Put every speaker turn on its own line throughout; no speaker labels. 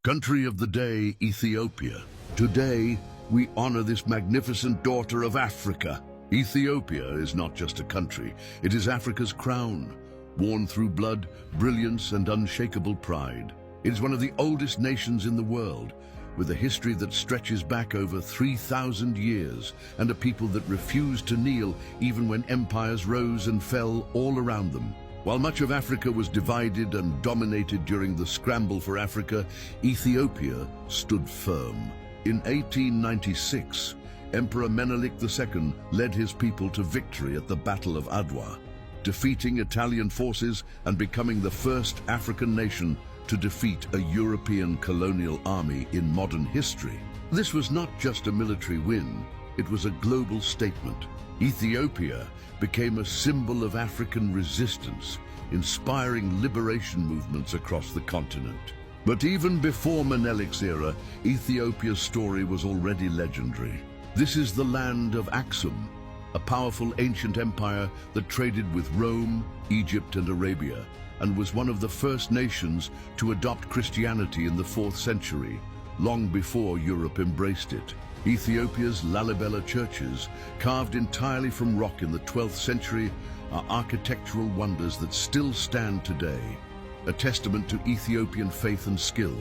Country of the day, Ethiopia. Today, we honor this magnificent daughter of Africa. Ethiopia is not just a country, it is Africa's crown, worn through blood, brilliance, and unshakable pride. It is one of the oldest nations in the world, with a history that stretches back over 3,000 years, and a people that refused to kneel even when empires rose and fell all around them. While much of Africa was divided and dominated during the scramble for Africa, Ethiopia stood firm. In 1896, Emperor Menelik II led his people to victory at the Battle of Adwa, defeating Italian forces and becoming the first African nation to defeat a European colonial army in modern history. This was not just a military win, it was a global statement. Ethiopia became a symbol of African resistance, inspiring liberation movements across the continent. But even before Menelik's era, Ethiopia's story was already legendary. This is the land of Aksum, a powerful ancient empire that traded with Rome, Egypt, and Arabia, and was one of the first nations to adopt Christianity in the 4th century, long before Europe embraced it. Ethiopia's Lalibela churches, carved entirely from rock in the 12th century, are architectural wonders that still stand today, a testament to Ethiopian faith and skill.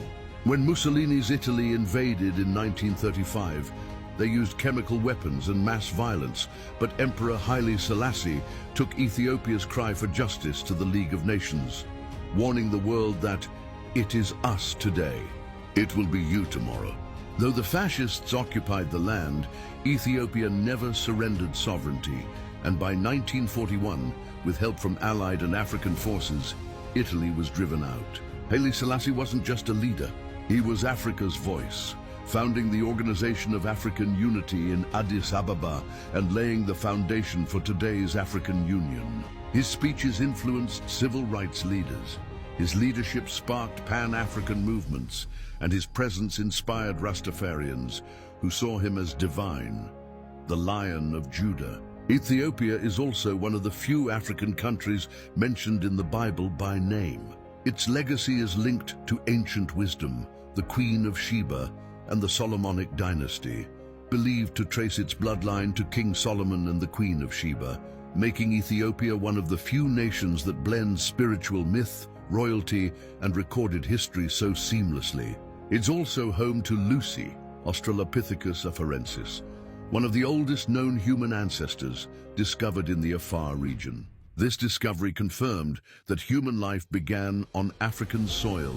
When Mussolini's Italy invaded in 1935, they used chemical weapons and mass violence, but Emperor Haile Selassie took Ethiopia's cry for justice to the League of Nations, warning the world that it is us today, it will be you tomorrow. Though the fascists occupied the land, Ethiopia never surrendered sovereignty, and by 1941, with help from Allied and African forces, Italy was driven out. Haile Selassie wasn't just a leader, he was Africa's voice, founding the Organization of African Unity in Addis Ababa and laying the foundation for today's African Union. His speeches influenced civil rights leaders. His leadership sparked Pan-African movements, and his presence inspired Rastafarians, who saw him as divine, the Lion of Judah. Ethiopia is also one of the few African countries mentioned in the Bible by name. Its legacy is linked to ancient wisdom, the Queen of Sheba, and the Solomonic dynasty, believed to trace its bloodline to King Solomon and the Queen of Sheba, making Ethiopia one of the few nations that blends spiritual myth, royalty, and recorded history so seamlessly. It's also home to Lucy, Australopithecus afarensis, one of the oldest known human ancestors discovered in the Afar region. This discovery confirmed that human life began on African soil,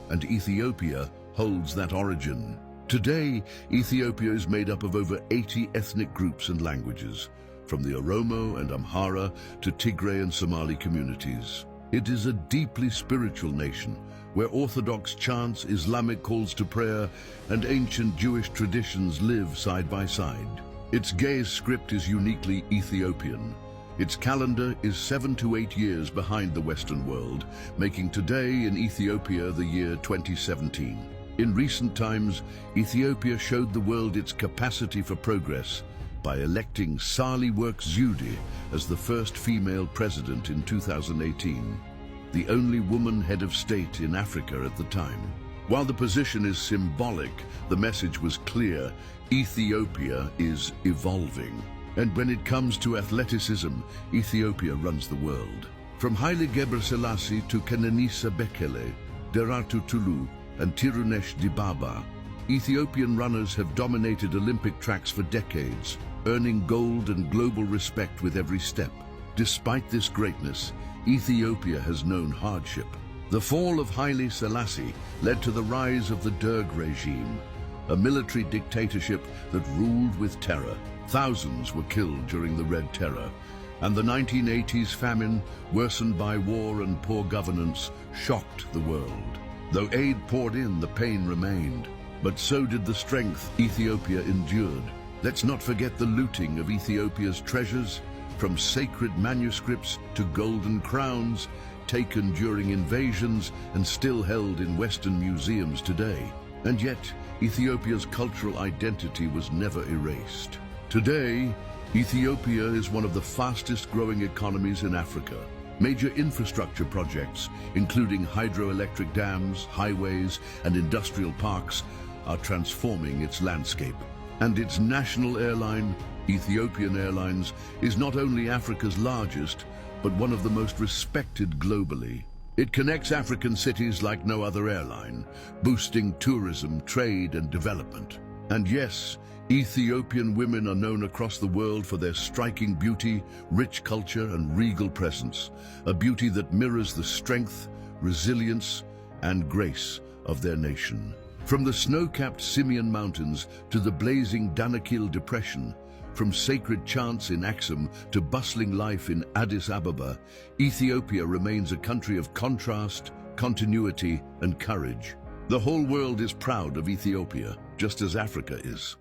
and Ethiopia holds that origin. Today, Ethiopia is made up of over 80 ethnic groups and languages, from the Oromo and Amhara to Tigray and Somali communities. It is a deeply spiritual nation, where Orthodox chants, Islamic calls to prayer, and ancient Jewish traditions live side by side. Its Ge'ez script is uniquely Ethiopian. Its calendar is 7 to 8 years behind the Western world, making today in Ethiopia the year 2017. In recent times, Ethiopia showed the world its capacity for progress by electing Sahle-Work Zewde as the first female president in 2018, the only woman head of state in Africa at the time. While the position is symbolic, the message was clear: Ethiopia is evolving. And when it comes to athleticism, Ethiopia runs the world. From Haile Gebrselassie to Kenenisa Bekele, Derartu Tulu, and Tirunesh Dibaba, Ethiopian runners have dominated Olympic tracks for decades, earning gold and global respect with every step. Despite this greatness, Ethiopia has known hardship. The fall of Haile Selassie led to the rise of the Derg regime, a military dictatorship that ruled with terror. Thousands were killed during the Red Terror, and the 1980s famine, worsened by war and poor governance, shocked the world. Though aid poured in, the pain remained, but so did the strength Ethiopia endured. Let's not forget the looting of Ethiopia's treasures, from sacred manuscripts to golden crowns, taken during invasions and still held in Western museums today. And yet, Ethiopia's cultural identity was never erased. Today, Ethiopia is one of the fastest growing economies in Africa. Major infrastructure projects, including hydroelectric dams, highways, and industrial parks, are transforming its landscape. And its national airline, Ethiopian Airlines, is not only Africa's largest, but one of the most respected globally. It connects African cities like no other airline, boosting tourism, trade, and development. And yes, Ethiopian women are known across the world for their striking beauty, rich culture, and regal presence, a beauty that mirrors the strength, resilience, and grace of their nation. From the snow-capped Simeon Mountains to the blazing Danakil Depression, from sacred chants in Aksum to bustling life in Addis Ababa, Ethiopia remains a country of contrast, continuity, and courage. The whole world is proud of Ethiopia, just as Africa is.